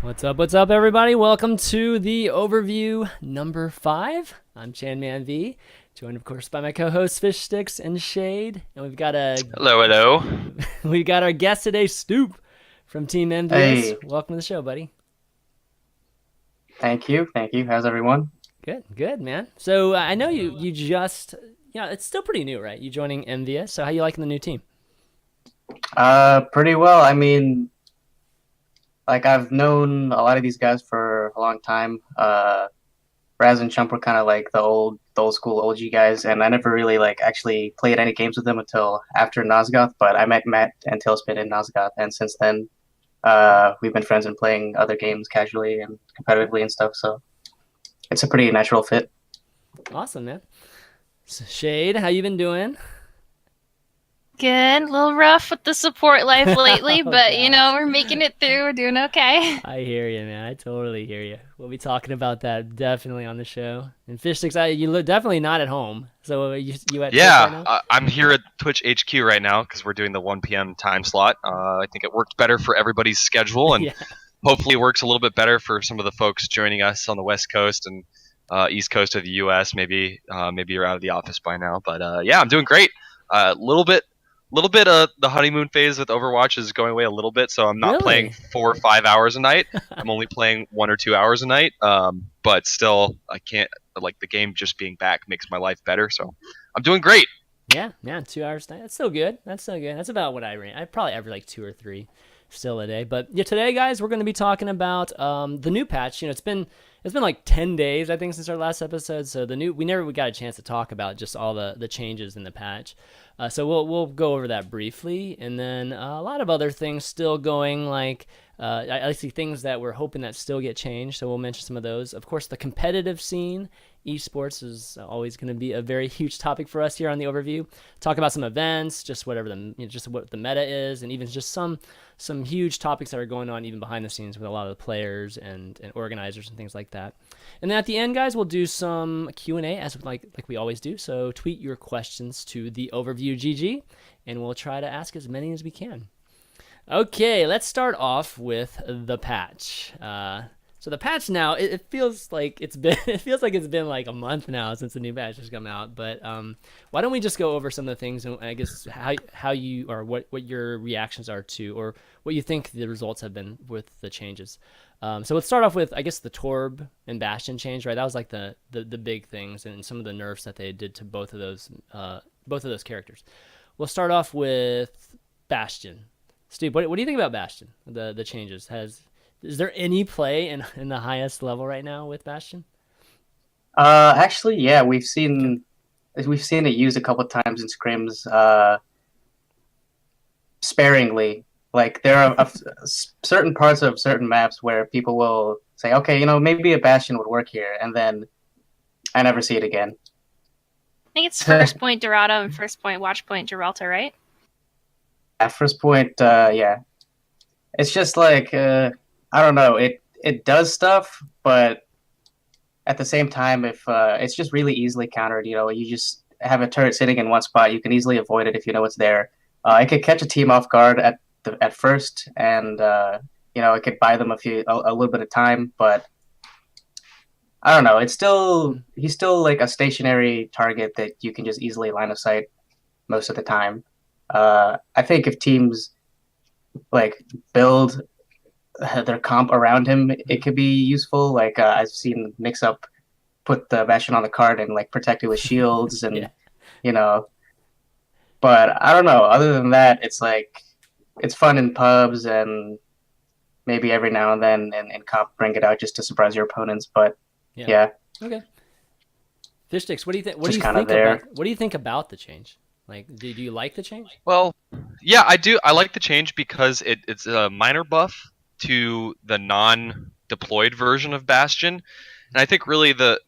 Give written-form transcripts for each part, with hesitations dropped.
What's up, everybody? Welcome to the overview number 5. I'm ChanManV, joined, of course, by my co-hosts FishStix and Shayed, and Hello, hello. we've got our guest today, Stoop from Team Envious. Hey, Welcome to the show, buddy. thank you. Thank you. How's everyone? Good, man. So I know you just, it's still pretty new, right? You joining Envious. So how you liking the new team? Pretty well. I mean, like I've known a lot of these guys for a long time. Raz and Chump were kind of like the old school OG guys, and I never really like actually played any games with them until after Nosgoth. But I met Matt and Tailspin in Nosgoth, and since then, we've been friends and playing other games casually and competitively and stuff. So it's a pretty natural fit. Awesome, man. So, Shade, how you been doing? Good. A little rough with the support life lately, Oh, but gosh. we're making it through. We're doing okay. I hear you, man. I totally hear you. We'll be talking about that definitely on the show. And Fish Sticks, you look definitely not at home. So you at Twitch right Yeah, now? I'm here at Twitch HQ right now because we're doing the 1 p.m. time slot. I think it worked better for everybody's schedule, and Yeah. hopefully works a little bit better for some of the folks joining us on the West Coast and East Coast of the U.S. Maybe you're out of the office by now, but yeah, I'm doing great. Little bit the honeymoon phase with Overwatch is going away a little bit, so I'm not playing Really? 4 or 5 hours a night. I'm only playing 1 or 2 hours a night. But still, I can't like the game just being back makes my life better. So I'm doing great. Yeah, man, 2 hours. That's still good. That's still good. That's about what I ran. I probably average like 2 or 3 still a day. But yeah, today, guys, we're going to be talking about the new patch. It's been like 10 days, I think, since our last episode. So we never got a chance to talk about just all the changes in the patch. So we'll go over that briefly, and then a lot of other things still going. Like I see things that we're hoping that still get changed. So we'll mention some of those. Of course, the competitive scene. Esports is always going to be a very huge topic for us here on the overview. Talk about some events, just whatever just what the meta is, and even just some huge topics that are going on even behind the scenes with a lot of the players and organizers and things like that. And then at the end, guys, we'll do some Q&A as like we always do. So tweet your questions to the overview GG, and we'll try to ask as many as we can. Okay, let's start off with the patch. So the patch now, it feels like it's been like a month now since the new patch has come out. But why don't we just go over some of the things, and I guess how you, or what your reactions are to, or what you think the results have been with the changes. So let's start off with, I guess, the Torb and Bastion change, right? That was like the big things, and some of the nerfs that they did to both of those characters. We'll start off with Bastion. Steve, what do you think about Bastion? The changes. Is there any play in the highest level right now with Bastion? Actually, yeah, we've Okay. seen it used a couple of times in scrims, sparingly. Like there are certain parts of certain maps where people will say, "Okay, maybe a Bastion would work here," and then I never see it again. I think it's first point Dorado and first point watch point Gibraltar, right? At first point, yeah, it's just like I don't know. It does stuff, but at the same time, if it's just really easily countered, you just have a turret sitting in one spot. You can easily avoid it if you know it's there. It could catch a team off guard at first, and it could buy them a little bit of time. But I don't know. He's still like a stationary target that you can just easily line of sight most of the time. I think if teams like build their comp around him, it could be useful. Like I've seen mix up put the Bastion on the card and like protect it with shields Yeah. and you know. But I don't know. Other than that, it's like it's fun in pubs and maybe every now and then in comp bring it out just to surprise your opponents. But Yeah. yeah, Okay. Fish sticks. What do you think? just kind of there. What do you think about the change? Like, do you like the change? Well, yeah, I do. I like the change because it's a minor buff to the non-deployed version of Bastion, and I think really the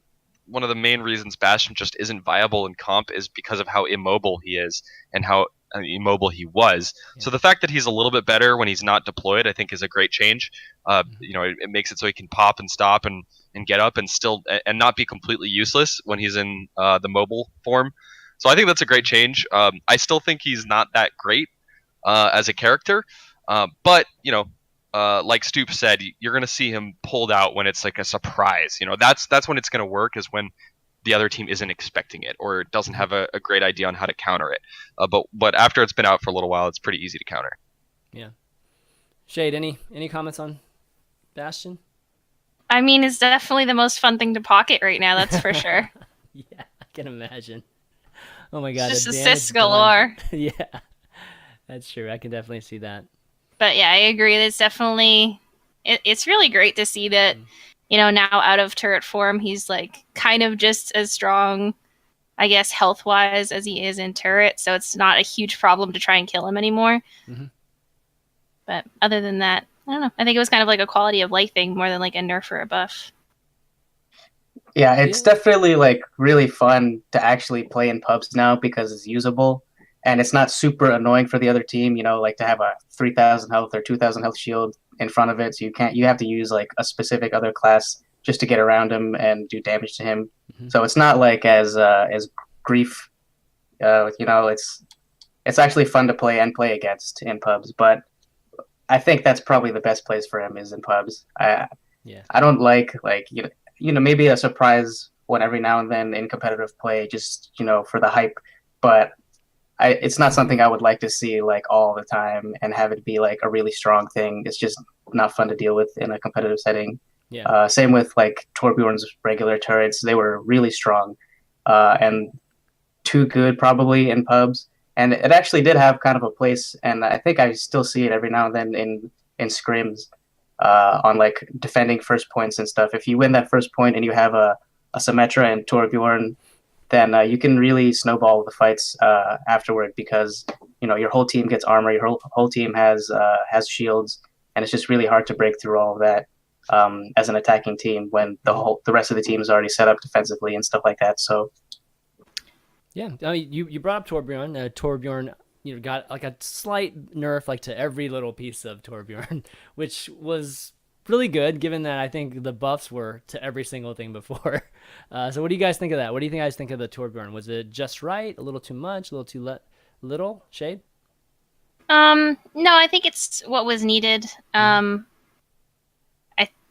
one of the main reasons Bastion just isn't viable in comp is because of how immobile he is and how immobile he was. Yeah. So the fact that he's a little bit better when he's not deployed, I think, is a great change. It makes it so he can pop and stop and get up and still and not be completely useless when he's in the mobile form. So I think that's a great change. I still think he's not that great as a character, but like Stoop said, you're going to see him pulled out when it's like a surprise. That's when it's going to work, is when the other team isn't expecting it or doesn't have a great idea on how to counter it. But after it's been out for a little while, it's pretty easy to counter. Yeah. Shayed, any comments on Bastion? I mean, it's definitely the most fun thing to pocket right now. That's for sure. Yeah, I can imagine. Oh my god, It's the just damage assists done. galore. Yeah, that's true. I can definitely see that. But yeah, I agree. It's definitely it's really great to see that, now out of turret form, he's like kind of just as strong, I guess, health wise as he is in turret. So it's not a huge problem to try and kill him anymore. Mm-hmm. But other than that, I don't know. I think it was kind of like a quality of life thing more than like a nerf or a buff. Yeah, it's definitely like really fun to actually play in pubs now because it's usable and it's not super annoying for the other team, like to have a 3,000 health or 2,000 health shield in front of it. So you have to use like a specific other class just to get around him and do damage to him. Mm-hmm. So it's not like as grief, it's actually fun to play and play against in pubs, but I think that's probably the best place for him is in pubs. I don't like maybe a surprise one every now and then in competitive play, just for the hype. But it's not something I would like to see like all the time and have it be like a really strong thing. It's just not fun to deal with in a competitive setting. Yeah. Same with like Torbjorn's regular turrets; they were really strong and too good probably in pubs. And it actually did have kind of a place, and I think I still see it every now and then in scrims on like defending first points and stuff. If you win that first point and you have a Symmetra and Torbjorn, then you can really snowball the fights afterward because your whole team gets armor, your whole team has shields, and it's just really hard to break through all of that as an attacking team when the rest of the team is already set up defensively and stuff like that. So. Yeah, you brought up Torbjorn. Torbjorn, got like a slight nerf like to every little piece of Torbjorn, which was really good given that I think the buffs were to every single thing before. So what do you guys think of that? What do you guys think of the Torbjorn? Was it just right? A little too much? A little too little? Shayed? No, I think it's what was needed.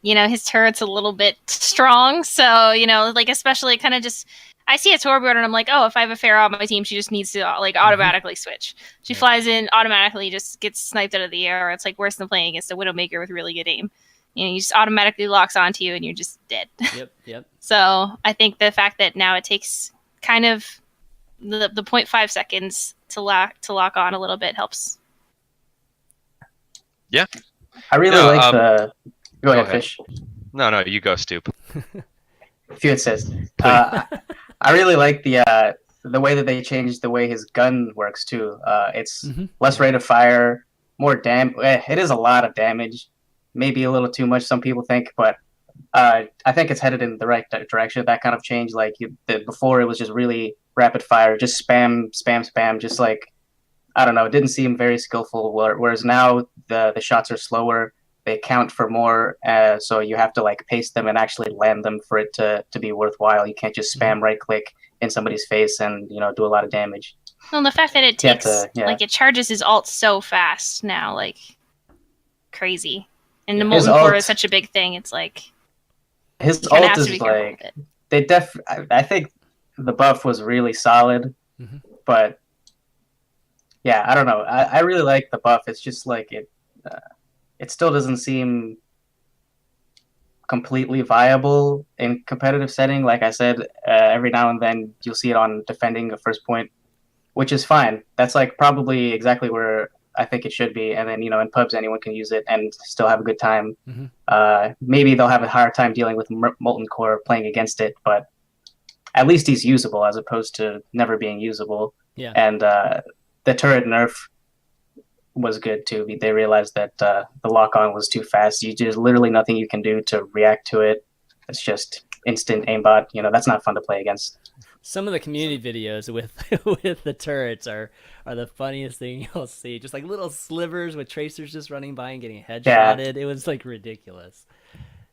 His turret's a little bit strong, so like especially kind of just. I see a Torbjorn and I'm like, oh, if I have a Pharaoh on my team, she just needs to like automatically switch. She flies in, automatically just gets sniped out of the air. It's like worse than playing against a Widowmaker with really good aim. You just automatically locks onto you and you're just dead. Yep. So I think the fact that now it takes kind of the 0.5 seconds to lock on a little bit helps. Yeah. I really like the... Go ahead, Fish. No, you go, Stoop. Few it says. I really like the way that they changed the way his gun works too. It's less rate of fire, more it is a lot of damage, maybe a little too much. Some people think, but I think it's headed in the right direction. That kind of change, like before, it was just really rapid fire, just spam. Just like I don't know, it didn't seem very skillful. Whereas now the shots are slower. They count for more, so you have to like pace them and actually land them for it to be worthwhile. You can't just spam right click in somebody's face and do a lot of damage. Well, the fact that it takes like it charges his ult so fast now, like crazy. And the Molten Core is such a big thing. It's like his ult is like I think the buff was really solid, but yeah, I don't know. I really like the buff. It's just like it still doesn't seem completely viable in competitive setting. Like I said, every now and then you'll see it on defending a first point, which is fine. That's like probably exactly where I think it should be. And then, in pubs, anyone can use it and still have a good time. Maybe they'll have a harder time dealing with Molten Core playing against it, but at least he's usable as opposed to never being usable. Yeah. And the turret nerf was good too. They realized that the lock-on was too fast. There's literally nothing you can do to react to it. It's just instant aimbot. That's not fun to play against. Some of the community videos with with the turrets are the funniest thing you'll see. Just like little slivers with tracers just running by and getting headshotted. It was like ridiculous.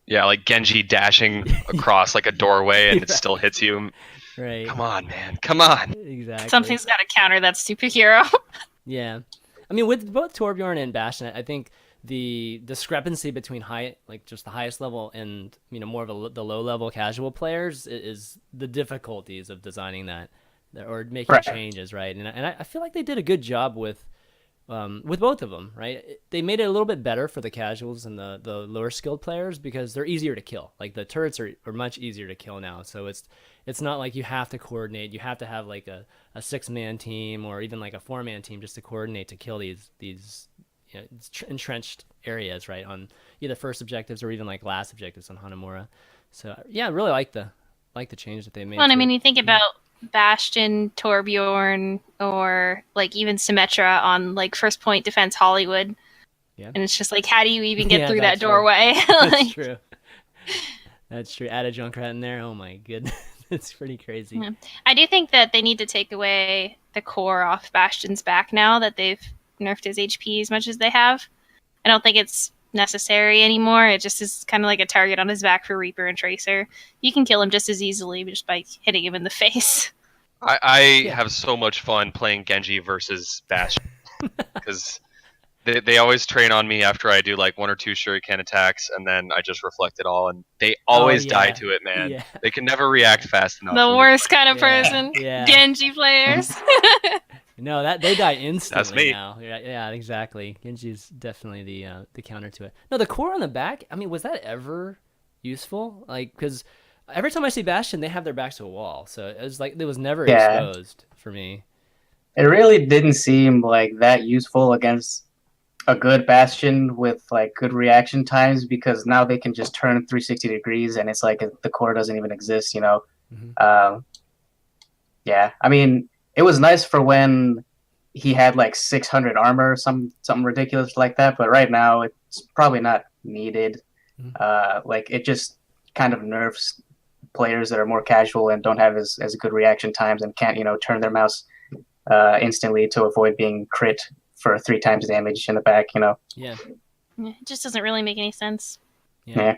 Yeah, like Genji dashing across like a doorway and it still hits you. Right. Come on, man. Come on. Exactly. Something's got to counter that stupid hero. Yeah. I mean, with both Torbjorn and Bastion, I think the discrepancy between just the highest level and more of the low level casual players is the difficulties of designing that or making Right. changes, right? And I feel like they did a good job with both of them, right? They made it a little bit better for the casuals and the lower skilled players because they're easier to kill. Like the turrets are much easier to kill now, so it's not like you have to coordinate. You have to have like a 6-man team or even like a 4-man team just to coordinate to kill these entrenched areas, right, on either first objectives or even like last objectives on Hanamura. So yeah, I really like the change that they made. Well, and I to mean, it. you think about Bastion, Torbjorn, or like even Symmetra on like First Point Defense Hollywood. Yeah. And it's just like, how do you even get Yeah, through that that's true. doorway? That's Like, true. That's true. Add a Junkrat in there. Oh my goodness, it's pretty crazy. Yeah. I do think that they need to take away the core off Bastion's back now that they've nerfed his HP as much as they have. I don't think it's necessary anymore. It just is kind of like a target on his back for Reaper and Tracer. You can kill him just as easily just by hitting him in the face. I Yeah. have so much fun playing Genji versus Bastion because they always train on me after I do like 1 or 2 shuriken attacks, and then I just reflect it all, and they always die yeah. to it, man. Yeah. They can never react fast enough. The worst kind of Yeah, person. yeah. Genji players. No, that they die instantly me. now. Yeah, exactly. Genji's definitely the counter to it. No, the core on the back. I mean, was that ever useful? Like, because every time I see Bastion, they have their backs to a wall, so it was like it was never Yeah. exposed for me. It really didn't seem like that useful against a good Bastion with like good reaction times because now they can just turn 360 degrees and it's like the core doesn't even exist, Mm-hmm. Yeah, I mean, it was nice for when he had like 600 armor or something ridiculous like that, but right now it's probably not needed. Like it just kind of nerfs players that are more casual and don't have as good reaction times and can't turn their mouse instantly to avoid being crit for 3 times damage in the back. Yeah. It just doesn't really make any sense. Yeah.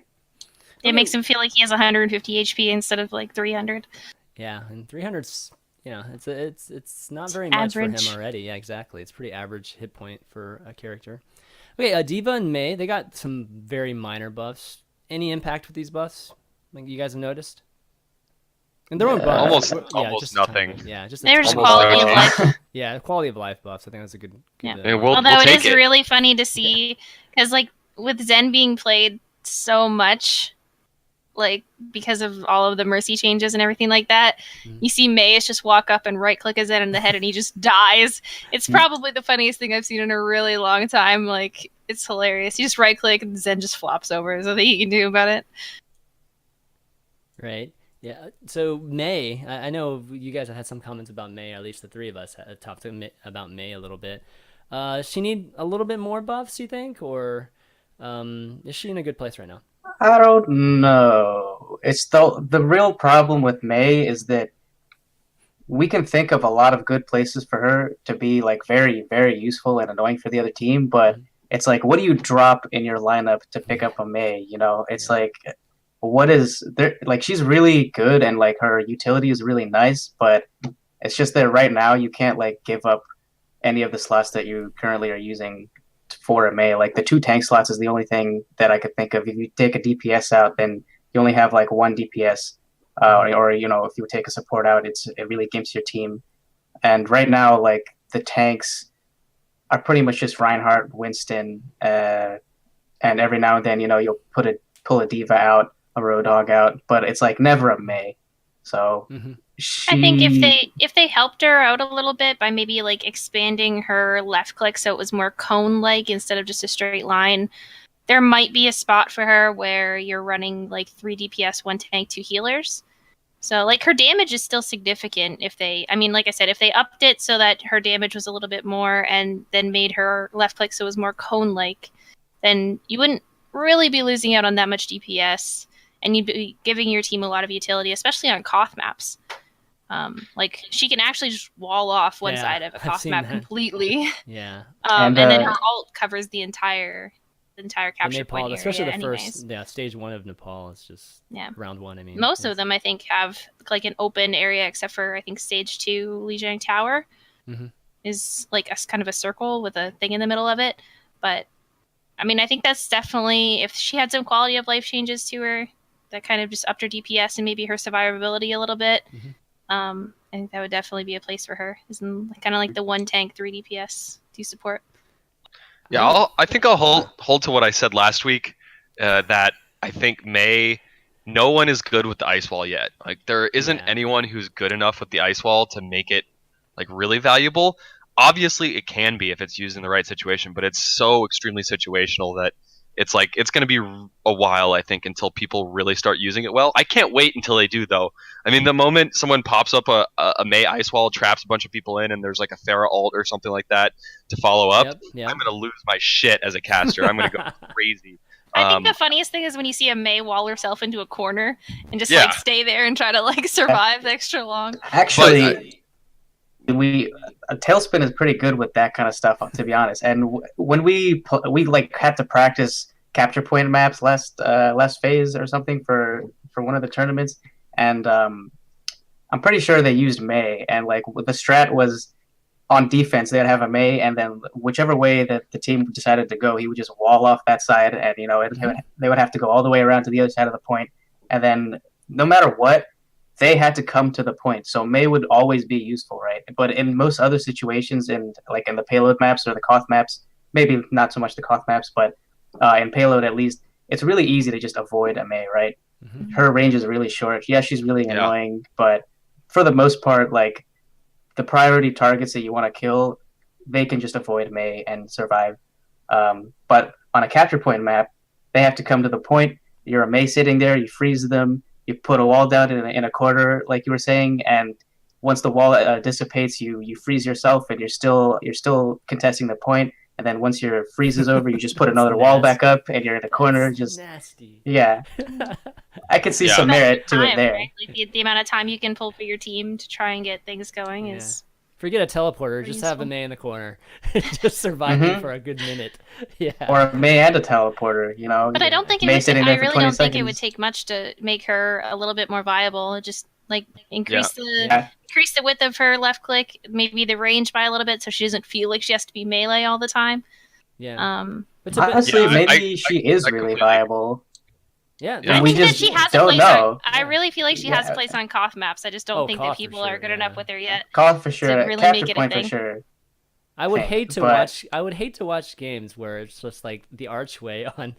It makes him feel like he has 150 HP instead of like 300. Yeah, and 300's it's not very much Average. for him already. Yeah, exactly. It's pretty average hit point for a character. Okay, Diva and Mei, they got some very minor buffs. Any impact with these buffs? Like you guys have noticed? And their own buffs. Almost just nothing. tiny. Yeah, just They're just Almost quality of nothing. life. Yeah, quality of life buffs. I think that's a good. Yeah. Yeah, we'll Although it take is it. really funny to see, because like with Zen being played so much, like because of all of the mercy changes and everything like that, you see Maze just walk up and right click a Zen in the head and he just dies. It's probably the funniest thing I've seen in a really long time. Like it's hilarious. You just right click and Zen just flops over. There's nothing you can do about it. Right. Yeah. So May, I know you guys have had some comments about May, or at least the three of us had talked about May a little bit. She need a little bit more buffs, you think, or is she in a good place right now? I don't know. It's the real problem with May is that we can think of a lot of good places for her to be like very, very useful and annoying for the other team, but it's like, what do you drop in your lineup to pick up a May? It's like, what is there? Like, she's really good and like her utility is really nice, but it's just that right now you can't like give up any of the slots that you currently are using for a May. Like the 2 tank slots is the only thing that I could think of. If you take a DPS out, then you only have like 1 DPS. Or if you take a support out, it really gimps your team. And right now, like the tanks are pretty much just Reinhardt, Winston, and every now and then, you'll pull a Diva out, a Roadhog out, but it's like never a May. So I think if they helped her out a little bit by maybe like expanding her left click so it was more cone like instead of just a straight line, there might be a spot for her where you're running like 3 DPS, 1 tank, 2 healers. So like her damage is still significant like I said, if they upped it so that her damage was a little bit more and then made her left click so it was more cone like, then you wouldn't really be losing out on that much DPS and you'd be giving your team a lot of utility, especially on Koth maps. Like she can actually just wall off one side of a Koth map completely. Yeah. And then her ult covers the entire capture Nepal, point area. especially the anyways. first, stage 1 of Nepal is just round 1. I mean, most of them I think have like an open area, except for I think stage 2 Lijiang Tower is like a kind of a circle with a thing in the middle of it. But I mean, I think that's definitely, if she had some quality of life changes to her that kind of just upped her DPS and maybe her survivability a little bit, I think that would definitely be a place for her. Is kind of like the 1 tank, 3 DPS do support. Yeah, I think I'll hold to what I said last week. That I think no one is good with the ice wall yet. Like there isn't anyone who's good enough with the ice wall to make it like really valuable. Obviously, it can be if it's used in the right situation, but it's so extremely situational that it's going to be a while, I think, until people really start using it well. I can't wait until they do, though. I mean, the moment someone pops up a Mei ice wall, traps a bunch of people in, and there's like a Pharah ult or something like that to follow up, Yep. I'm going to lose my shit as a caster. I'm going to go crazy. I think the funniest thing is when you see a Mei wall herself into a corner and just like stay there and try to like survive extra long. Actually, Tailspin is pretty good with that kind of stuff, to be honest. And when we like had to practice capture point maps last phase or something for one of the tournaments, and I'm pretty sure they used Mei, and like the strat was on defense they'd have a Mei, and then whichever way that the team decided to go, he would just wall off that side, and they would have to go all the way around to the other side of the point, and then no matter what, they had to come to the point. So Mei would always be useful, right? But in most other situations, in the payload maps or the Koth maps, maybe not so much the Koth maps, but in payload at least, it's really easy to just avoid a Mei, right? Her range is really short. Yeah, she's really annoying, but for the most part, like the priority targets that you want to kill, they can just avoid Mei and survive. But on a capture point map, they have to come to the point. You're a Mei sitting there, you freeze them, you put a wall down in a corner, like you were saying, and once the wall dissipates, you freeze yourself, and you're still contesting the point. And then once your freeze is over, you just put another wall back up, and you're in a corner. Just nasty. Yeah, I could see some merit to it there. Right? Like the amount of time you can pull for your team to try and get things going is. Forget a teleporter. Just have a Mei in the corner, just surviving for a good minute. Yeah. Or a Mei and a teleporter, you know. But I don't think it would. I really don't think it would take much to make her a little bit more viable. Just like increase the width of her left click, maybe the range by a little bit, so she doesn't feel like she has to be melee all the time. Yeah. But honestly, maybe she is really viable. Yeah, we just she has don't know. I really feel like she has a place on Koth maps. I just don't think that people are good enough with her yet. Koth for sure. To really make it a thing. For sure. I would hate to watch games where it's just like the archway on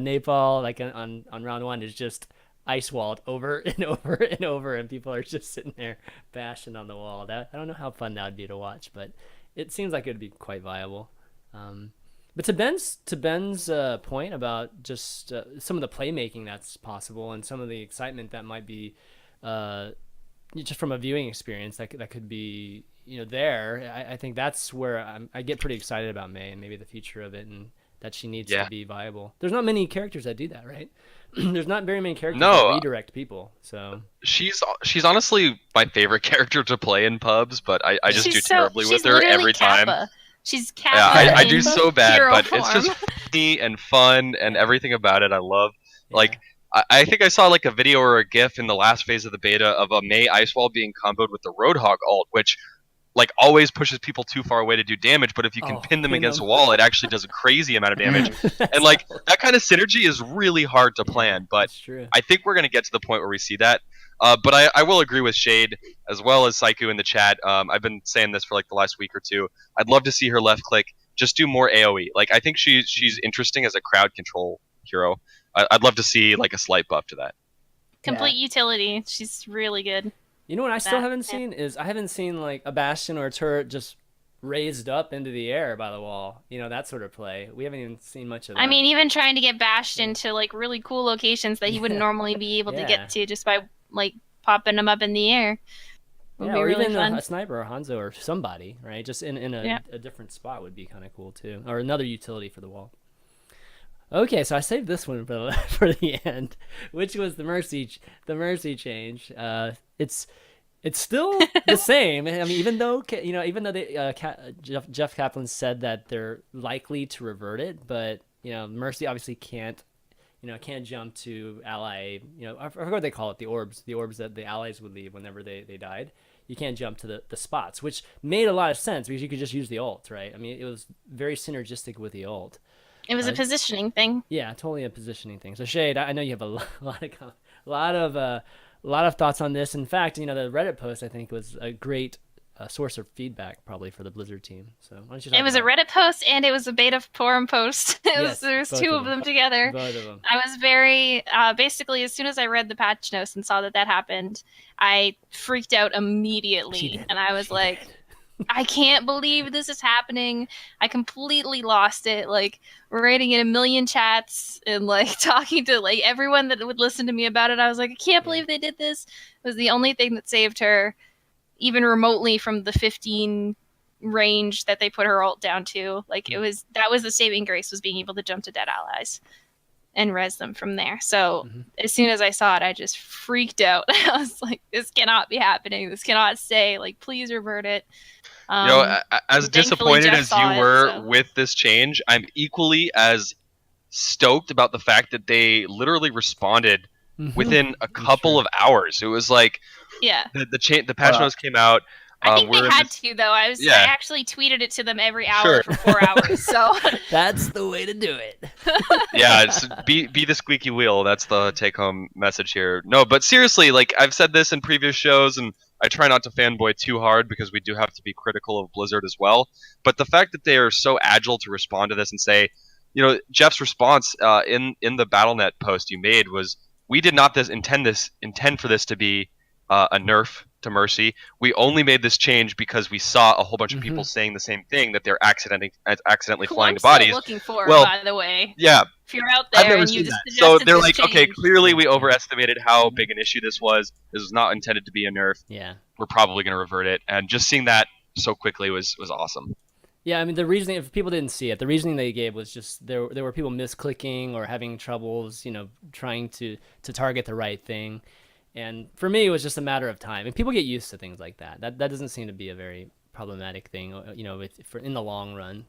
Nepal, like on round 1, is just ice walled over and over and over, and people are just sitting there bashing on the wall. I don't know how fun that would be to watch, but it seems like it would be quite viable. But to Ben's point about just some of the playmaking that's possible and some of the excitement that might be just from a viewing experience that could be there, I think that's where I get pretty excited about Mei and maybe the future of it, and that she needs to be viable. There's not many characters that do that, right? There's not very many characters that redirect people. So she's honestly my favorite character to play in pubs, but I just do terribly with her every time. She's Kappa. Yeah, I do so bad, but form. It's just funny and fun and everything about it I love. Yeah. Like, I think I saw like a video or a GIF in the last phase of the beta of a Mei ice wall being comboed with the Roadhog ult, which like always pushes people too far away to do damage, but if you can pin them against a wall, it actually does a crazy amount of damage. And like that kind of synergy is really hard to plan, but I think we're going to get to the point where we see that. But I will agree with Shayed as well as Saiku in the chat. I've been saying this for like the last week or two. I'd love to see her left click just do more AoE. Like I think she's interesting as a crowd control hero. I'd love to see like a slight buff to that. Complete utility. She's really good. You know what I still haven't seen is I haven't seen like a bastion or a turret just raised up into the air by the wall. That sort of play. We haven't even seen much of that. I mean, even trying to get bashed into like really cool locations that he wouldn't normally be able to get to just by like popping them up in the air. Would be or really even fun. A sniper or Hanzo or somebody, right? Just in a different spot would be kind of cool too. Or another utility for the wall. Okay, so I saved this one for the end, which was the mercy change. It's still the same. I mean, even though they, Jeff Kaplan said that they're likely to revert it, but mercy obviously can't jump to ally. I forgot what they call it, the orbs that the allies would leave whenever they died. You can't jump to the spots, which made a lot of sense because you could just use the ult, right? I mean, it was very synergistic with the ult. It was a positioning thing. Yeah, totally a positioning thing. So Shayed, I know you have a lot of thoughts on this. In fact, you know, the Reddit post I think was a great source of feedback probably for the Blizzard team. So why don't you talk It was a about Reddit post and it was a beta forum post. Yes, There was both two of of them. them together. both of them? I was very basically as soon as I read the patch notes and saw that happened, I freaked out She immediately, did. and I was She like, did. I can't believe this is happening. I completely lost it. Like writing in a million chats and like talking to like everyone that would listen to me about it. I was like, I can't believe they did this. It was the only thing that saved her, even remotely from the 15 range that they put her ult down to. Like that was the saving grace, was being able to jump to dead allies and res them from there. So as soon as I saw it, I just freaked out. I was like, this cannot be happening. This cannot stay. Like, please revert it. You know, as thankfully disappointed Jeff as saw you it, were so- with this change, I'm equally as stoked about the fact that they literally responded within a couple of hours. It was like Yeah. the patch Wow. notes came out. I think we're they in had this- to though. I Yeah. actually tweeted it to them every hour Sure. for 4 hours. So That's the way to do it. Yeah, it's be the squeaky wheel. That's the take home message here. No, but seriously, like I've said this in previous shows, and I try not to fanboy too hard because we do have to be critical of Blizzard as well. But the fact that they are so agile to respond to this and say, you know, Jeff's response in the BattleNet post you made was, we did not intend for this to be a nerf to Mercy. We only made this change because we saw a whole bunch of people saying the same thing, that they're accidentally who flying I'm to bodies. still looking for, Well, by the way. Yeah, If you're out I've there never and you seen just that. So suggested they're this like, okay, change. clearly we overestimated how big an issue this was. This was not intended to be a nerf. Yeah. We're probably going to revert it. And just seeing that so quickly was awesome. Yeah, I mean, the reasoning, if people didn't see it, the reasoning they gave was just there were people misclicking or having troubles, you know, trying to target the right thing. And for me, it was just a matter of time. And people get used to things like that. That doesn't seem to be a very problematic thing, you know, for in the long run.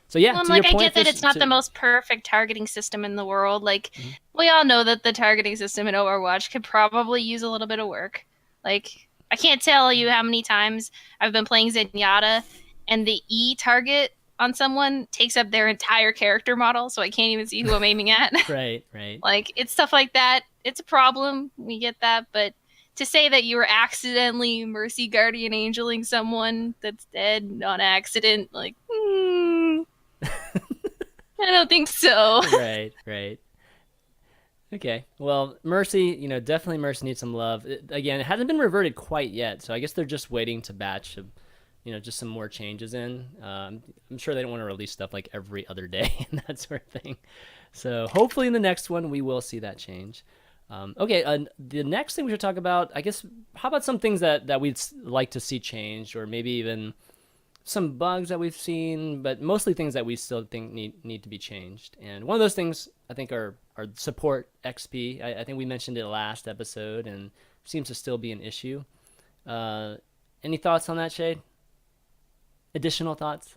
So yeah, Well, to like, your point, I get that Fish, it's not the most perfect targeting system in the world. Like, we all know that the targeting system in Overwatch could probably use a little bit of work. Like, I can't tell you how many times I've been playing Zenyatta, and the E target on someone takes up their entire character model, so I can't even see who I'm aiming at. Right. Like, it's stuff like that. It's a problem. We get that. But to say that you were accidentally Mercy Guardian Angeling someone that's dead on accident, like, I don't think so. Right. Okay. Well, Mercy, you know, definitely Mercy needs some love. Again, it hasn't been reverted quite yet, so I guess they're just waiting to batch, you know, just some more changes in. I'm sure they don't want to release stuff like every other day and that sort of thing. So hopefully in the next one we will see that change. Okay, the next thing we should talk about, I guess, how about some things that we'd like to see changed, or maybe even some bugs that we've seen, but mostly things that we still think need to be changed. And one of those things I think are support XP. I think we mentioned it last episode, and seems to still be an issue. Any thoughts on that, Shayed? Additional thoughts?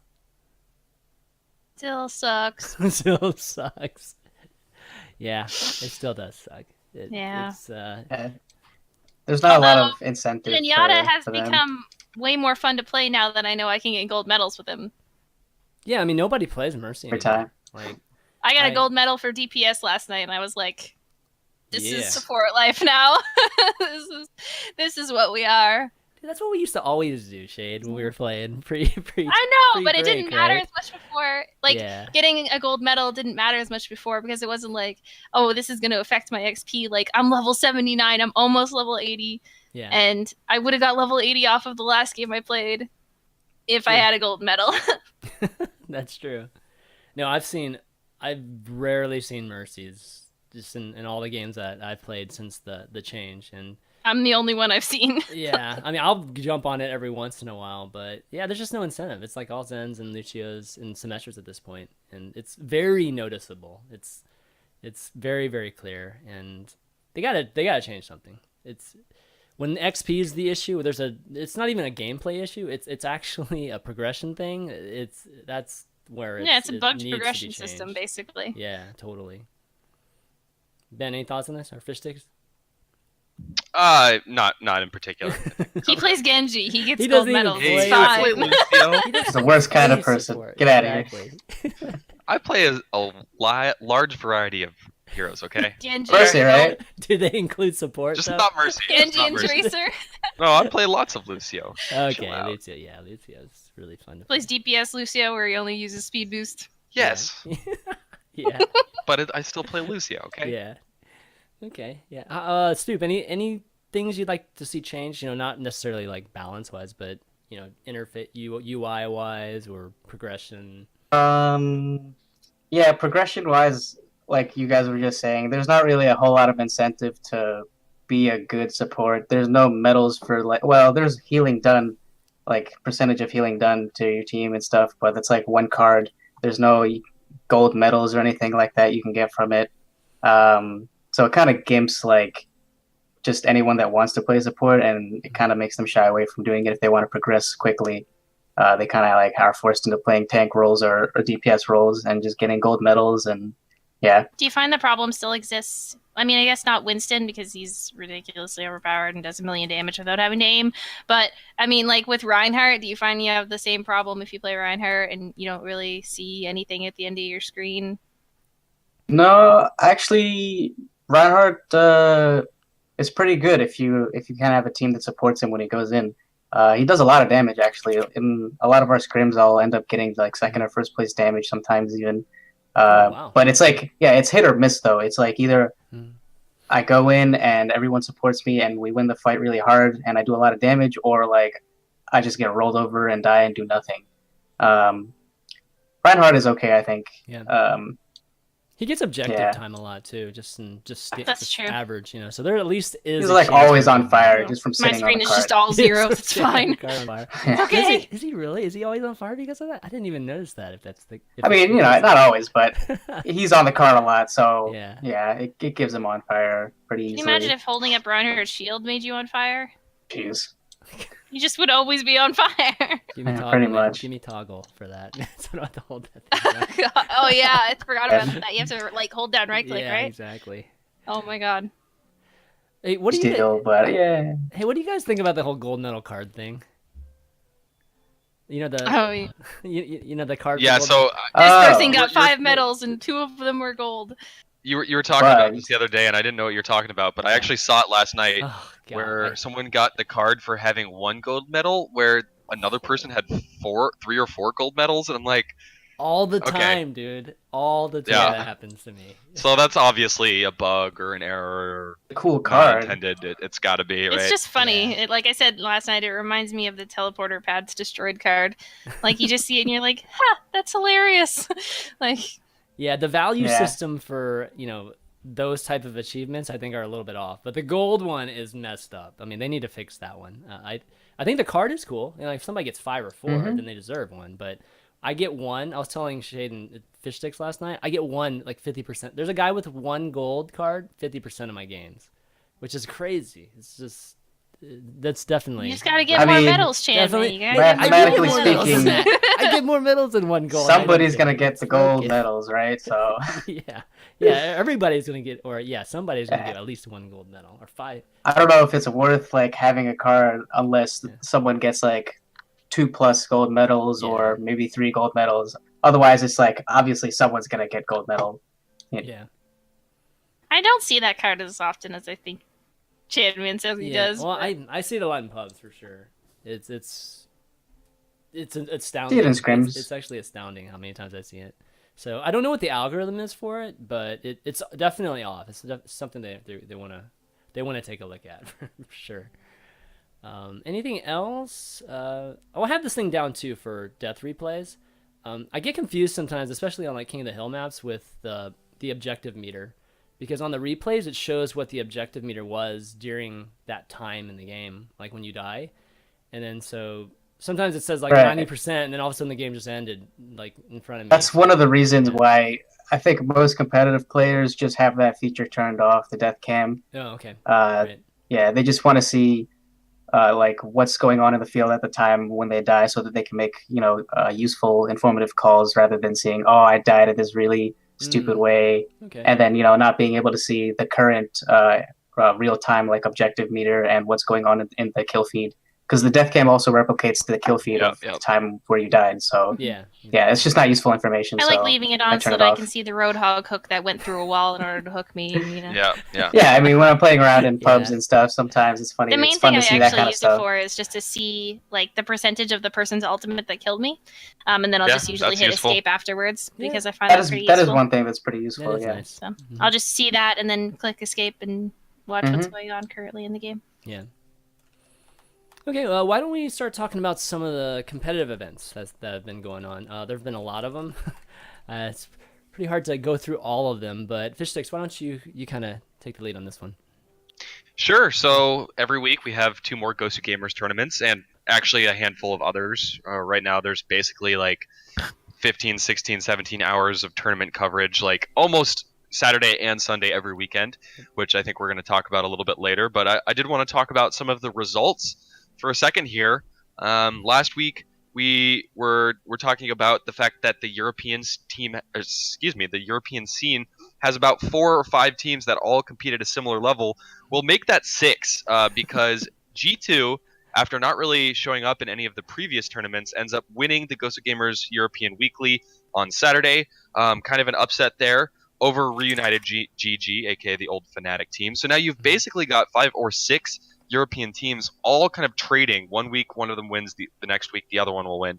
Still sucks. Still sucks. Yeah, it still does suck. Yeah. It's, There's not a lot Although, of incentive. Zenyatta has for them. become way more fun to play now that I know I can get gold medals with him. yeah, I mean, nobody plays Mercy Every anymore. time. Like, I got I- a gold medal for DPS last night, and I was like, "This Yeah. is support life now. this is what we are." dude, that's what we used to always do, Shade, when we were playing pre. I know, but it break, didn't matter right? as much before. Like, Yeah. getting a gold medal didn't matter as much before because it wasn't like, oh, this is going to affect my XP. Like, I'm level 79, I'm almost level 80, Yeah. and I would have got level 80 off of the last game I played if I Yeah. had a gold medal. That's true. No, I've rarely seen Mercies just in all the games that I've played since the change. And I'm the only one I've seen. yeah, I mean, I'll jump on it every once in a while, but yeah, there's just no incentive. It's like all Zens and Lucios and Symmetras at this point, and it's very noticeable. It's very, very clear, and they gotta change something. It's when XP is the issue. It's not even a gameplay issue. It's actually a progression thing. That's where It's a it bugged needs to be progression system, changed. basically. Yeah, totally. Ben, any thoughts on this? Or FishStix? Not in particular. He plays Genji. He gets He gold doesn't even medals. play It's fine. Lucio. He's the worst kind of Play person. support. Get out of here. Exactly. I play a large variety of heroes. Okay, Genji, Mercy, right? Do they include support? just though? not Mercy. just Genji not and Mercy. Tracer. No, I play lots of Lucio. Chill Okay, out. Lucio. Yeah, Lucio's really fun to Plays DPS Lucio where he only uses speed boost. Yes, Yeah. but I still play Lucio. Okay. Yeah. Okay. Yeah. Stoop. Any things you'd like to see change? You know, not necessarily like balance wise, but you know, interface UI wise or progression. Yeah, progression wise, like you guys were just saying, there's not really a whole lot of incentive to be a good support. There's no medals for like, well, there's healing done, like percentage of healing done to your team and stuff, but it's like one card. There's no gold medals or anything like that you can get from it. So it kind of gimps like just anyone that wants to play support, and it kind of makes them shy away from doing it if they want to progress quickly. They kind of like are forced into playing tank roles or DPS roles and just getting gold medals, and yeah. Do you find the problem still exists? I mean, I guess not Winston because he's ridiculously overpowered and does a million damage without having to aim. But I mean, like with Reinhardt, do you find you have the same problem if you play Reinhardt and you don't really see anything at the end of your screen? No, actually, Reinhardt is pretty good if you kind of have a team that supports him when he goes in. He does a lot of damage actually. In a lot of our scrims, I'll end up getting like second or first place damage sometimes even. Wow. But it's like, yeah, it's hit or miss though. It's like either I go in and everyone supports me and we win the fight really hard and I do a lot of damage, or like I just get rolled over and die and do nothing. Reinhardt is okay, I think. Yeah. He gets objective Yeah. time a lot too, just That's true. average, you know. So there at least is. He's a like chance always for on him. fire just from My sitting screen on the is card. just all zeros. It's Yeah, fine. card on fire. Yeah. Okay. Is he really? Is he always on fire because of that? I didn't even notice that. If that's the. If I mean, you know, not always, but he's on the card a lot, so Yeah. it gives him on fire pretty Can you easily. imagine if holding up Reinhardt's shield made you on fire? Jeez. You just would always be on fire. Give me Yeah, toggle, pretty man. much. Give me toggle for that. So I don't have to hold that thing down. Oh yeah, I forgot about that. You have to like hold down right click, Yeah, right? exactly. Oh my god. Hey, what do you? Still, but yeah. Hey, what do you guys think about the whole gold medal card thing? You know the. Oh, yeah. You know the card. Yeah. for So gold- This Oh, person got you're- 5 medals and 2 of them were gold. you were talking about Bugs. this the other day, and I didn't know what you were talking about, but I actually saw it last night. Oh, God. Where someone got the card for having 1 gold medal, where another person had 3 or 4 gold medals, and I'm like, all the Okay. time, dude. All the time Yeah. that happens to me. so that's obviously a bug or an error, Cool not card. intended. It's got to be, right? It's just funny. Yeah. Like I said last night, it reminds me of the teleporter pads destroyed card. Like you just see it and you're like, "Ha, that's hilarious!" Like, Yeah, the value Yeah. system for, those type of achievements I think are a little bit off, but the gold one is messed up. I mean, they need to fix that one. I think the card is cool. You know, if somebody gets 5 or 4, Mhm. then they deserve one. But I get 1. I was telling Shayed and FishStix last night. I get 1 like 50%. There's a guy with 1 gold card 50% of my games, which is crazy. It's just that's definitely. you just gotta get I more mean, medals, Chan. definitely- You gotta get more Mathematically medals. speaking, I get more medals than 1 gold. I don't somebody's get gonna it. get the It's gold okay. medals, right? So Yeah, everybody's gonna get, or somebody's gonna get at least 1 gold medal or 5. I don't know if it's worth like having a card unless Yeah. someone gets like 2+ gold medals Yeah. or maybe 3 gold medals. Otherwise, it's like obviously someone's gonna get gold medal. Yeah, I don't see that card as often as I think Chanman says he does. Well, but- I see it a lot in pubs for sure. It's astounding. See it in scrims. It's actually astounding how many times I see it. So I don't know what the algorithm is for it, but it's definitely off. It's something they wanna take a look at for sure. Anything else? I have this thing down too for death replays. I get confused sometimes, especially on like King of the Hill maps with the objective meter, because on the replays it shows what the objective meter was during that time in the game, like when you die, and then so sometimes it says like Right. 90%, and then all of a sudden the game just ended like in front of me. That's one of the reasons Yeah. why I think most competitive players just have that feature turned off, the death cam. Oh, okay. Uh, Right. Yeah, they just want to see like what's going on in the field at the time when they die, so that they can make useful, informative calls rather than seeing, oh, I died in this really stupid Mm. way, Okay. and then not being able to see the current real time like objective meter and what's going on in the kill feed. because the death cam also replicates the kill feed Yep, of yep. the time where you died. So Yeah. yeah, it's just not useful information. I like so leaving it I on so turn that it I off. can see the roadhog hook that went through a wall in order to hook me. You know. Yeah. Yeah, I mean, when I'm playing around in pubs Yeah. and stuff, sometimes it's funny. The main It's fun thing to I see that actually kind of use it stuff. for is just to see like the percentage of the person's ultimate that killed me, and then I'll Yeah, just usually that's hit useful. escape afterwards Yeah. because I find That that is pretty that is useful. one thing that's pretty That useful. is Yeah. nice. So Mhm. I'll just see that and then click escape and watch what's Mhm. going on currently in the game. Yeah. Okay, well, why don't we start talking about some of the competitive events that have been going on? There have been a lot of them. It's pretty hard to go through all of them, but FishStix, why don't you kind of take the lead on this one? Sure. So every week we have 2 more Gosu Gamers tournaments and actually a handful of others. Right now there's basically like 15, 16, 17 hours of tournament coverage, like almost Saturday and Sunday every weekend, which I think we're going to talk about a little bit later. But I did want to talk about some of the results for a second here. Last week we're talking about the fact that the European the European scene has about 4 or 5 teams that all compete at a similar level. We'll make that 6 because G2, after not really showing up in any of the previous tournaments, ends up winning the Gosu Gamers European Weekly on Saturday. Kind of an upset there over Reunited GG, aka the old Fnatic team. So now you've basically got 5 or 6 European teams all kind of trading. One week, one of them wins. The next week, the other one will win.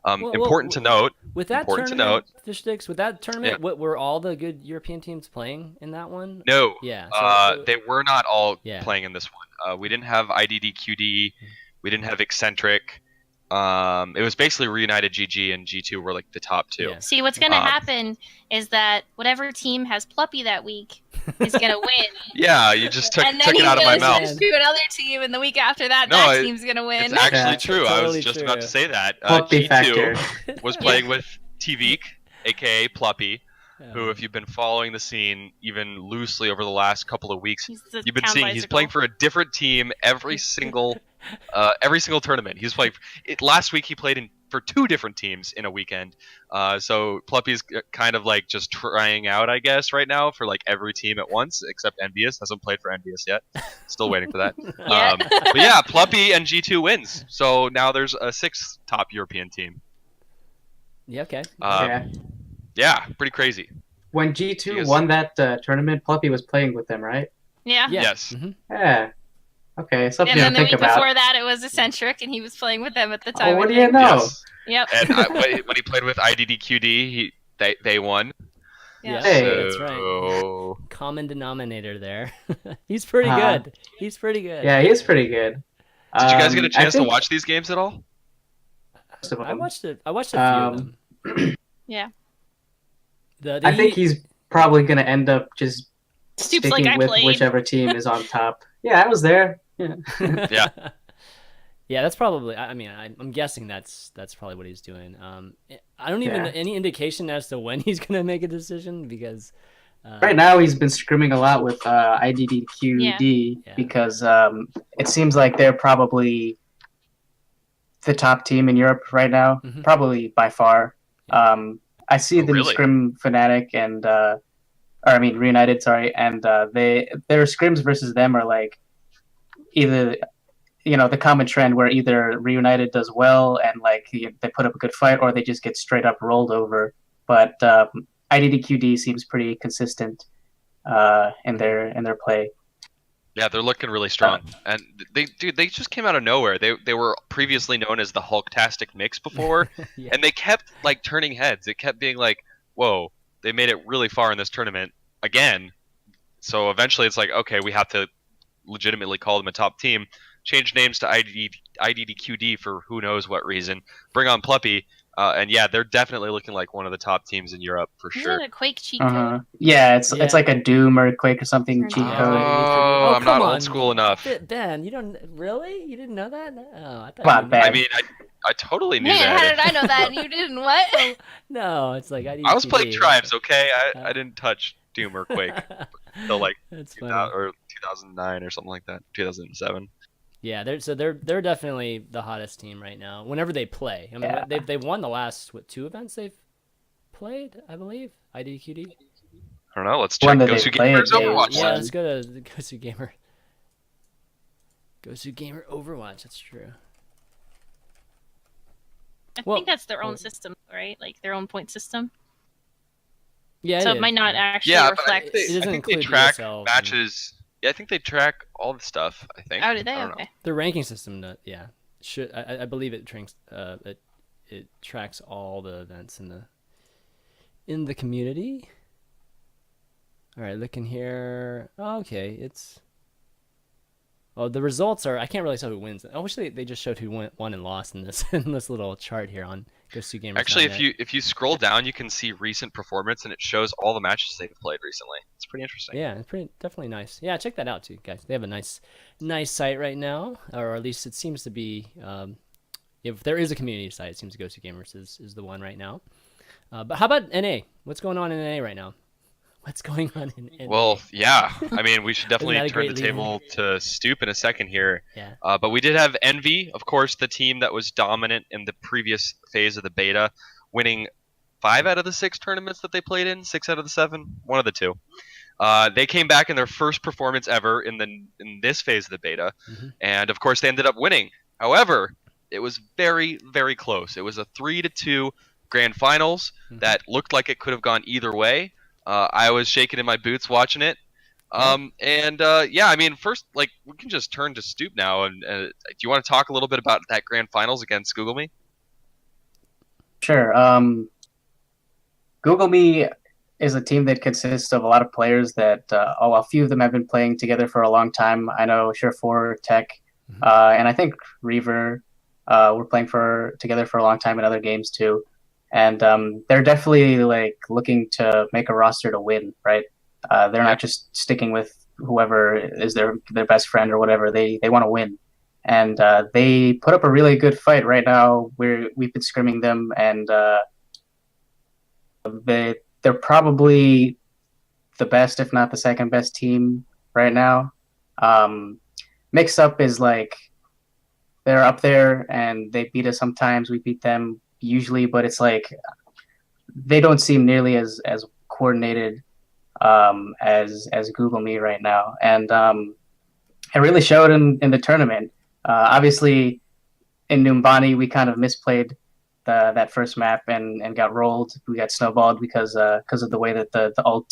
Important to note. With that Important to tournament, note. FishStix, with that tournament, Yeah. what were all the good European teams playing in that one? No. Yeah. So, They were not all Yeah. playing in this one. We didn't have IDDQD. We didn't have Eccentric. It was basically Reunited GG and G2 were like the top 2. Yeah. See, what's going to happen is that whatever team has Pluppy that week is going to win. Yeah, you just took And then it he's out of my gonna mouth. switch to another team, and the week after that, No, that it- team's gonna win. It's actually Yeah. true. I Totally was just true. about to say that. Puppy G2 factor. was playing with Tvik, aka Pluppy, who, Um, if you've been following the scene even loosely over the last couple of weeks, He's the you've been town seeing he's bicycle. playing for a different team every single tournament. He's playing. Last week he played for 2 different teams in a weekend. So Pluppy's kind of like just trying out, I guess, right now for like every team at once, except Envious hasn't played for Envious yet. Still waiting for that. Yeah. But yeah, Pluppy and G2 wins. So now there's a 6th top European team. Yeah. Okay. Yeah. Yeah, pretty crazy. When G2 Yes. won that tournament, Pluppy was playing with them, right? Yeah. Yeah. Yes. Mhm. Yeah. Okay, something And then to the think week about. before that, it was Eccentric, and he was playing with them at the time. Oh, what I do you think. know? Yes. Yep. And when he played with IDDQD, they won. Yeah. Hey. That's right. So- Common denominator there. He's pretty Uh-huh. good. He's pretty good. Yeah, he is pretty good. Did you guys get a I chance to think watch these games at all? most of I them. watched it. I watched a few of them. Yeah. I think he's probably going to end up just Stoop's sticking like I with played. whichever team is on top. Yeah, I was there. Yeah. Yeah. Yeah, that's probably. I mean, I'm guessing that's probably what he's doing. I don't even Yeah. any indication as to when he's gonna make a decision because Right now, he's been screaming a lot with IDDQD Yeah. because it seems like they're probably the top team in Europe right now, Mhm. probably by far. I see Oh, them really? scrim Fnatic and, Reunited, sorry, and their scrims versus them are like either, the common trend where either Reunited does well and like they put up a good fight, or they just get straight up rolled over. But IDDQD seems pretty consistent in their play. Yeah, they're looking really strong, and they just came out of nowhere. They were previously known as the Hulktastic Mix before, Yeah. and they kept like turning heads. It kept being like, whoa, they made it really far in this tournament again. So eventually, it's like, okay, we have to legitimately call them a top team. Change names to IDDQD for who knows what reason. Bring on Pluppy, and yeah, they're definitely looking like one of the top teams in Europe for Isn't sure. it a Quake cheat code? Uh-huh. Yeah, it's Yeah. like a Doom or a Quake or something Oh, cheat Yeah. code. Oh, I'm come not on. old school enough. Ben, you don't really? You didn't know that? No, I thought Come on, you knew. Ben. I mean, I totally knew Man, how that. did I know that and you didn't? What? No, it's like I was playing Tribes, okay? Uh, I didn't touch Doom or Quake until like That's 2000 funny. or 2009 or something like that. 2007. Yeah, they're definitely the hottest team right now. Whenever they play, I mean, Yeah. they've won the last 2 events they've played, I believe. IDQD. I don't know. Let's One check that they Gosu played, Gamers they Overwatch. Yeah, won. let's go to the Gosu Gamer. Gosu Gamer Overwatch. That's true. I Well, think that's their own well- system, right? Like their own point system. Yeah, So it it might is, not yeah. actually Yeah, but reflect. It doesn't I think they include track ESL and- matches. Yeah, I think they track all the stuff. I think. Oh, did they? I don't know. Okay. The ranking system, yeah, should I believe it it tracks all the events in the community. All right, looking here. Oh, okay, the results are. I can't really tell who wins. I wish they just showed who won and lost in this in this little chart here on Ghost2Gamers. Actually, if you scroll down, you can see recent performance, and it shows all the matches they've played recently. It's pretty interesting. Yeah, it's definitely nice. Yeah, check that out too, guys. They have a nice site right now, or at least it seems to be. If there is a community site, it seems Ghost2Gamers is the one right now. But how about NA? What's going on in NA right now? What's going on in NA? Well, yeah. I mean, we should definitely that a turn the great lead-in? table to Stoop in a second here. Yeah. But we did have Envy, of course, the team that was dominant in the previous phase of the beta, winning 5 out of the 6 tournaments that they played in, 6 out of the 7, one of the 2. They came back in their first performance ever in this phase of the beta, and of course they ended up winning. However, it was very, very close. It was a 3-2 grand finals that looked like it could have gone either way. I was shaking in my boots watching it. Yeah, I mean, first, like, we can just turn to Stoop now. And do you want to talk a little bit about that grand finals against Google Me? Sure. Google Me is a team that consists of a lot of players that a few of them have been playing together for a long time. I know Sure4, Tech, and I think Reaver were playing together for a long time in other games too. And they're definitely like looking to make a roster to win, right? They're not just sticking with whoever is their best friend or whatever. They want to win, and they put up a really good fight right now. We've been scrimming them, and they're probably the best, if not the second best team right now. Mix Up is like they're up there, and they beat us sometimes. We beat them usually, but it's like they don't seem nearly as coordinated as Google Me right now, and it really showed in the tournament. Obviously, in Numbani, we kind of misplayed that first map and got rolled. We got snowballed because of the way that the ult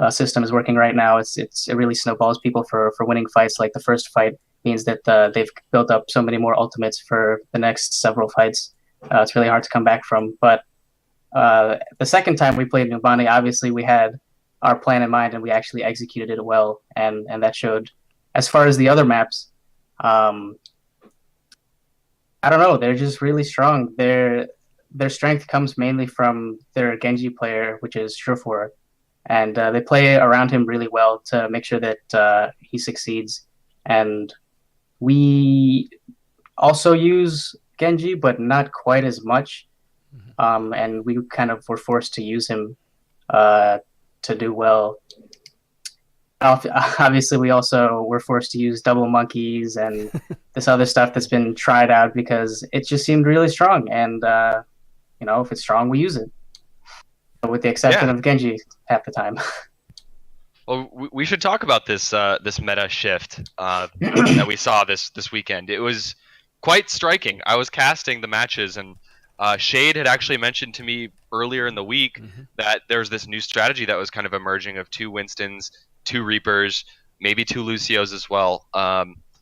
system is working right now. It really snowballs people for winning fights. Like the first fight means that they've built up so many more ultimates for the next several fights. It's really hard to come back from. But the second time we played Numbani, obviously we had our plan in mind and we actually executed it well, and that showed. As far as the other maps, I don't know. They're just really strong. Their strength comes mainly from their Genji player, which is Sure4, and they play around him really well to make sure that he succeeds. And we also use Genji, but not quite as much. And we kind of were forced to use him to do well. Obviously, we also were forced to use double monkeys and this other stuff that's been tried out because it just seemed really strong. And if it's strong, we use it. With the exception of Genji half the time. Well, we should talk about this meta shift that we saw this weekend. It was quite striking. I was casting the matches, and Shayed had actually mentioned to me earlier in the week that there's this new strategy that was kind of emerging of 2 Winstons, 2 Reapers, maybe 2 Lucios as well,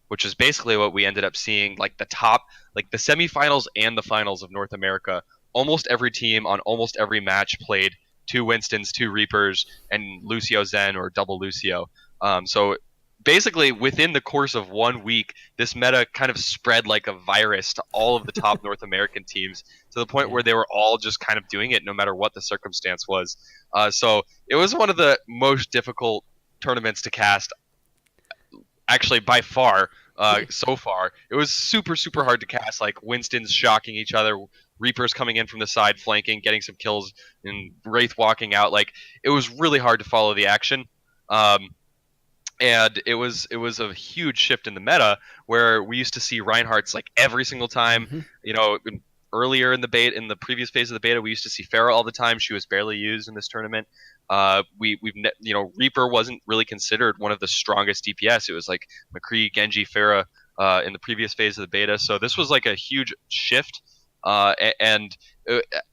which is basically what we ended up seeing. Like the semifinals and the finals of North America, almost every team on almost every match played 2 Winstons, 2 Reapers, and Lucio Zen or double Lucio. So basically, within the course of 1 week, this meta kind of spread like a virus to all of the top North American teams to the point where they were all just kind of doing it no matter what the circumstance was. So it was one of the most difficult tournaments to cast, actually by far. So far, it was super hard to cast. Like Winston's shocking each other, Reapers coming in from the side, flanking, getting some kills, and Wraith walking out. Like it was really hard to follow the action. And it was a huge shift in the meta where we used to see Reinhardt's like every single time. Earlier in the previous phase of the beta, we used to see Pharah all the time. She was barely used in this tournament. Reaper wasn't really considered one of the strongest DPS. It was like McCree, Genji, Pharah in the previous phase of the beta. So this was like a huge shift and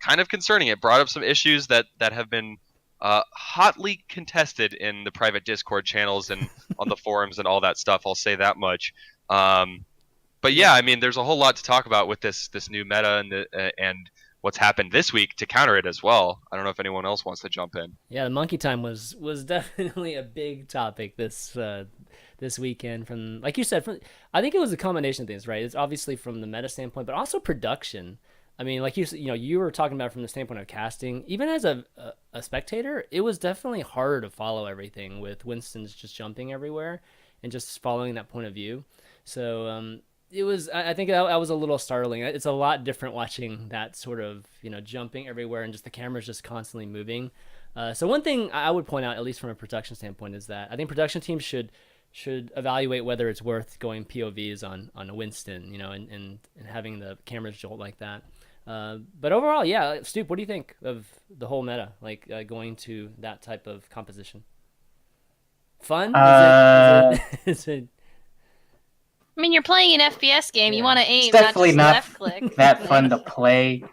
kind of concerning. It brought up some issues that have been hotly contested in the private Discord channels and on the forums and all that stuff. I'll say that much. But yeah, I mean, there's a whole lot to talk about with this new meta and what's happened this week to counter it as well. I don't know if anyone else wants to jump in. Yeah, the monkey time was definitely a big topic this weekend. From, like you said, I think it was a combination of things, right? It's obviously from the meta standpoint, but also production. I mean, like you were talking about from the standpoint of casting. Even as a spectator, it was definitely harder to follow everything with Winston's just jumping everywhere and just following that point of view. So it was, I think that was a little startling. It's a lot different watching that sort of, jumping everywhere and just the camera's just constantly moving. So one thing I would point out, at least from a production standpoint, is that I think production teams should evaluate whether it's worth going POVs on a Winston, and having the cameras jolt like that. But overall, yeah, Stoop, what do you think of the whole meta, like going to that type of composition? Fun? Is it I mean, you're playing an FPS game. Yeah. You want to aim, It's definitely not not just left click. that fun to play.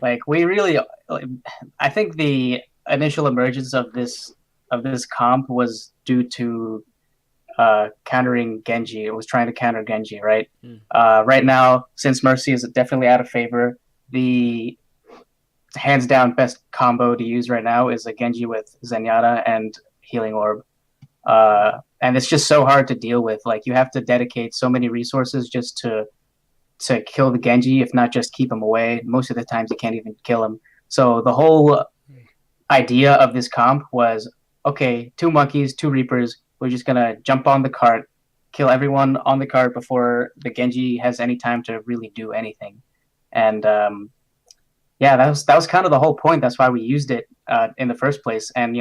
Like we really, I think the initial emergence of this comp was due to countering Genji. It was trying to counter Genji, right? Right now, since Mercy is definitely out of favor, the hands down best combo to use right now is a Genji with Zenyatta and Healing Orb. And it's just so hard to deal with. Like you have to dedicate so many resources just to kill the Genji, if not just keep him away. Most of the times you can't even kill him. So the whole idea of this comp was, okay, 2 monkeys, 2 Reapers. We're just gonna jump on the cart, kill everyone on the cart before the Genji has any time to really do anything. And yeah, that was kind of the whole point. That's why we used it in the first place. And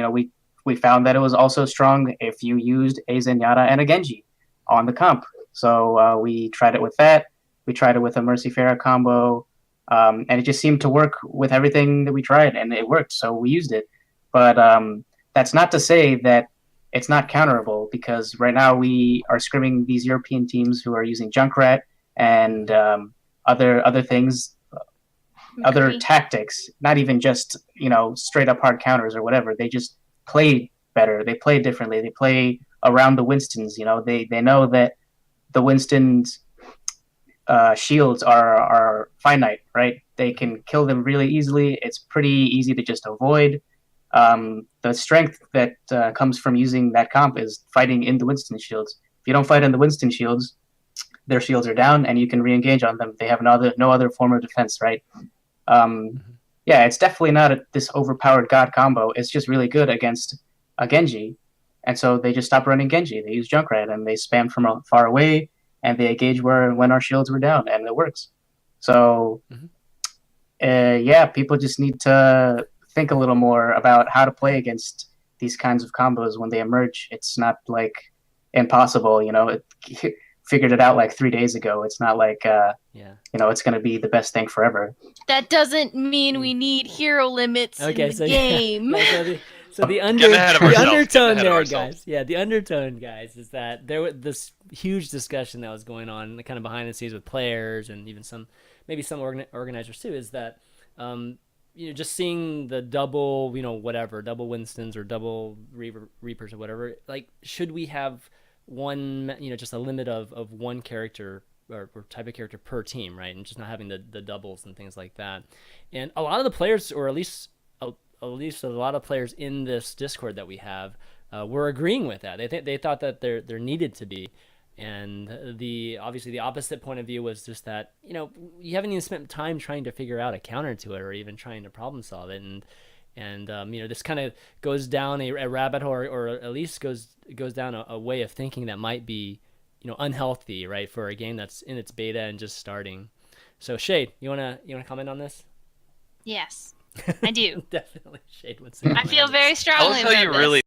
we found that it was also strong if you used a Zenyatta and a Genji on the comp. So we tried it with that. We tried it with a Mercy Pharah combo, and it just seemed to work with everything that we tried, and it worked. So we used it. But that's not to say that it's not counterable, because right now we are scrimming these European teams who are using Junkrat and other things, other tactics, not even just straight up hard counters or whatever. They just play better. They play differently. They play around the Winstons. They know that the Winstons shields are finite, right? They can kill them really easily. It's pretty easy to just avoid. The strength that comes from using that comp is fighting in the Winston shields. If you don't fight in the Winston shields, their shields are down and you can re-engage on them. They have no other form of defense, right? Yeah, it's definitely not this overpowered god combo. It's just really good against a Genji. And so they just stopped running Genji. They use Junkrat and they spam from far away and they engage when our shields were down, and it works. So yeah, people just need to think a little more about how to play against these kinds of combos when they emerge. It's not like impossible, it figured it out like 3 days ago. It's not like it's going to be the best thing forever. That doesn't mean we need hero limits in the game. Yeah, so the undertone there, guys. Yeah, the undertone, guys, is that there was this huge discussion that was going on kind of behind the scenes with players and even maybe some organizers too, is that just seeing the double, double Winstons or double Reapers or whatever, like, should we have one, just a limit of one character or type of character per team, right? And just not having the doubles and things like that. And a lot of the players, or at least a lot of players in this Discord that we have, were agreeing with that. They thought that there needed to be. And obviously the opposite point of view was just that, you haven't even spent time trying to figure out a counter to it or even trying to problem solve it. And this kind of goes down a rabbit hole, or at least goes down a way of thinking that might be, unhealthy, right, for a game that's in its beta and just starting. So Shayed, you wanna comment on this? Yes, I do. Definitely, Shayed would say. I feel very strongly Tell us how about you this. really